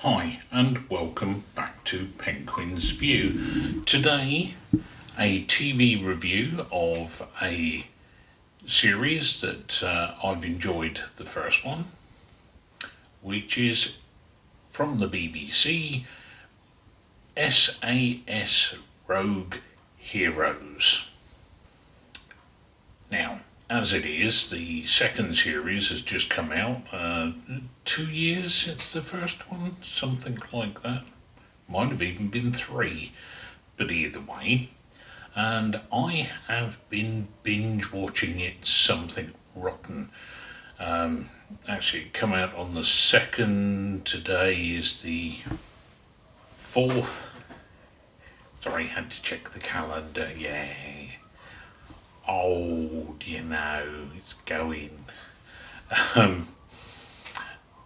Hi and welcome back to Penguin's View. Today, a TV review of a series that I've enjoyed the first one, which is from the BBC, SAS Rogue Heroes. Now, as it is, the second series has just come out. 2 years since the first one, something like that. Might have even been three, but either way. And I have been binge watching it something rotten. Actually, it come out on the 2nd. Today is the 4th. Sorry, had to check the calendar. Yeah. Old, it's going.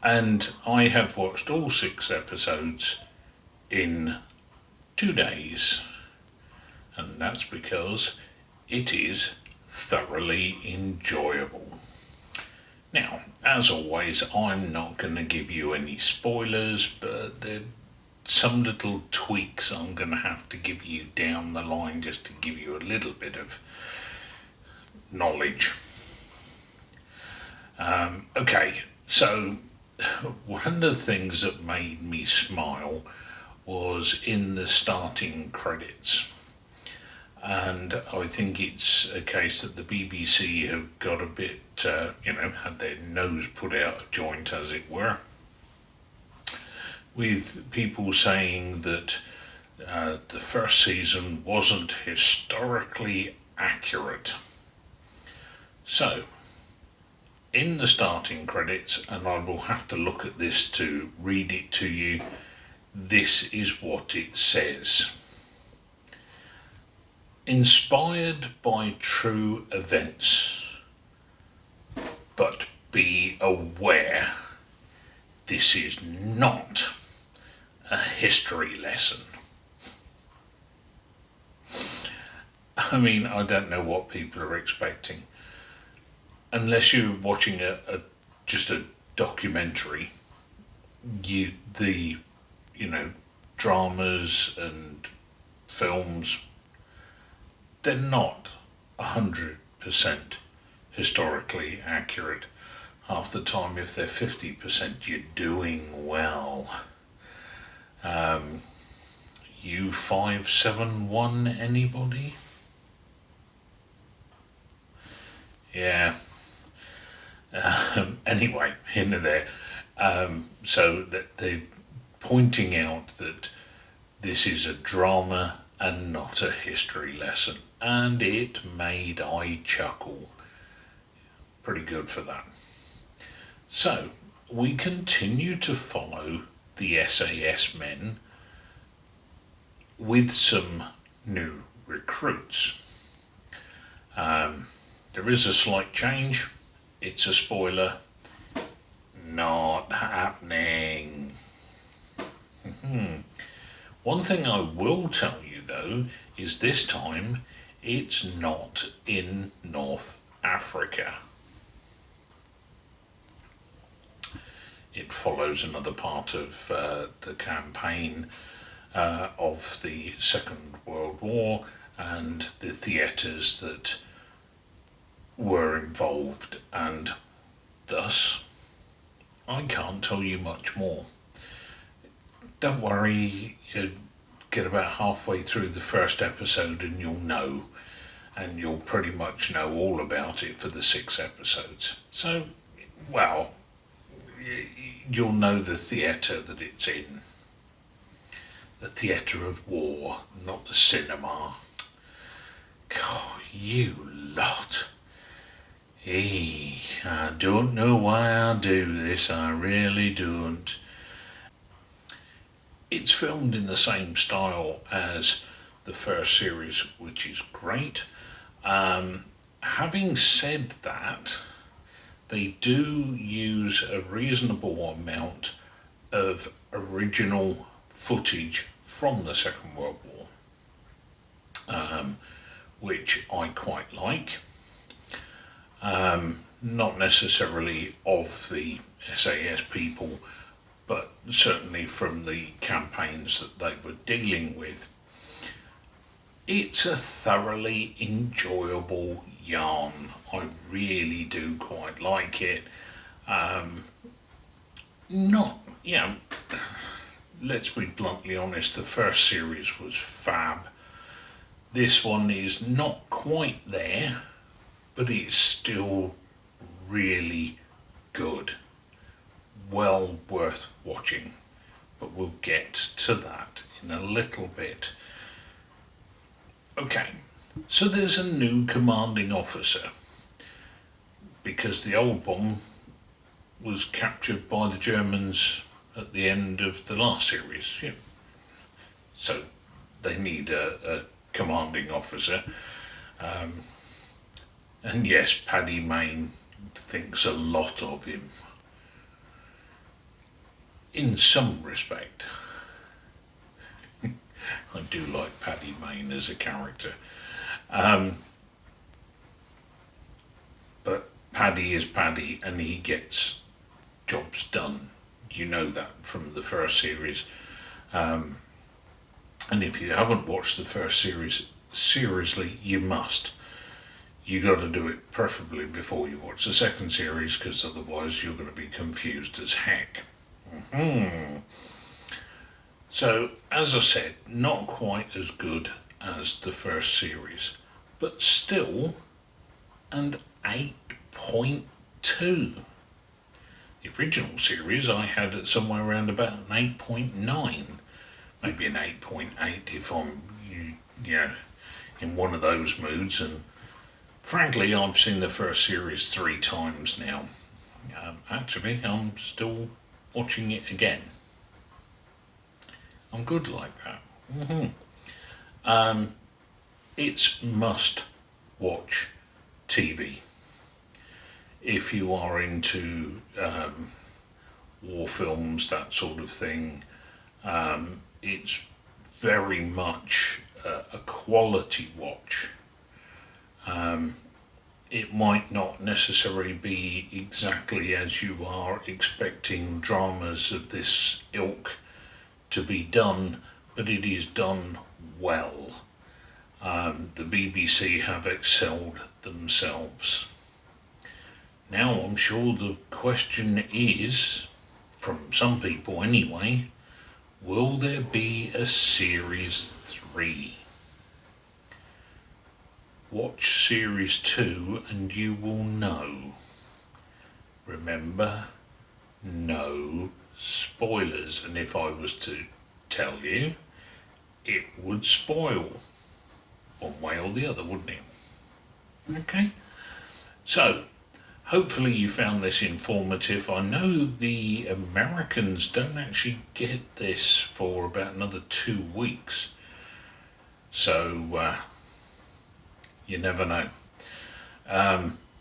And I have watched all 6 episodes in 2 days. And that's because it is thoroughly enjoyable. Now, as always, I'm not going to give you any spoilers, but there are some little tweaks I'm going to have to give you down the line just to give you a little bit of knowledge. Okay, so one of the things that made me smile was in the starting credits. And I think it's a case that the BBC have got a bit, had their nose put out of joint, as it were, with people saying that the first season wasn't historically accurate. So, in the starting credits, and I will have to look at this to read it to you, this is what it says. Inspired by true events, but be aware this is not a history lesson. I mean, I don't know what people are expecting. Unless you're watching just a documentary, the dramas and films, they're not 100% historically accurate. Half the time, if they're 50%, you're doing well. U571, anybody? Yeah. Anyway, into there. So that they're pointing out that this is a drama and not a history lesson, and it made I chuckle. Pretty good for that. So we continue to follow the SAS men with some new recruits. There is a slight change. It's a spoiler. Not happening. One thing I will tell you though is this time it's not in North Africa. It follows another part of the campaign of the Second World War and the theatres that were involved, and thus I can't tell you much more. Don't worry, you get about halfway through the first episode and you'll know, and you'll pretty much know all about it for the 6 episodes. So, well, you'll know the theatre that it's in. The theatre of war, not the cinema. God, you lot. I don't know why I do this, I really don't. It's filmed in the same style as the first series, which is great. Having said that, they do use a reasonable amount of original footage from the Second World War, which I quite like. Not necessarily of the SAS people, but certainly from the campaigns that they were dealing with. It's a thoroughly enjoyable yarn. I really do quite like it. Let's be bluntly honest, the first series was fab. This one is not quite there, but it's still really good. Well worth watching, but we'll get to that in a little bit. Okay, so there's a new commanding officer because the old one was captured by the Germans at the end of the last series. So they need a commanding officer. And yes, Paddy Mayne thinks a lot of him. In some respect. I do like Paddy Mayne as a character. But Paddy is Paddy and he gets jobs done. You know that from the first series. And if you haven't watched the first series, seriously, you must. You got to do it preferably before you watch the second series, because otherwise you're going to be confused as heck. So, as I said, not quite as good as the first series, but still an 8.2. The original series I had it somewhere around about an 8.9, maybe an 8.8 if I'm, in one of those moods. And frankly, I've seen the first series 3 times now. Actually, I'm still watching it again. I'm good like that. It's must watch TV. If you are into war films, that sort of thing, it's very much a quality watch. It might not necessarily be exactly as you are expecting dramas of this ilk to be done, but it is done well. The BBC have excelled themselves. Now I'm sure the question is, from some people anyway, will there be a series 3? Watch series 2 and you will know. Remember, no spoilers, and if I was to tell you, it would spoil one way or the other, wouldn't it? Okay, so hopefully you found this informative. I know the Americans don't actually get this for about another 2 weeks, so you never know.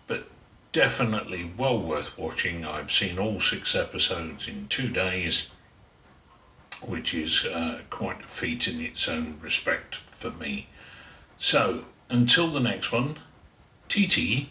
But definitely well worth watching. I've seen all 6 episodes in 2 days, which is quite a feat in its own respect for me. So, until the next one, TTFN.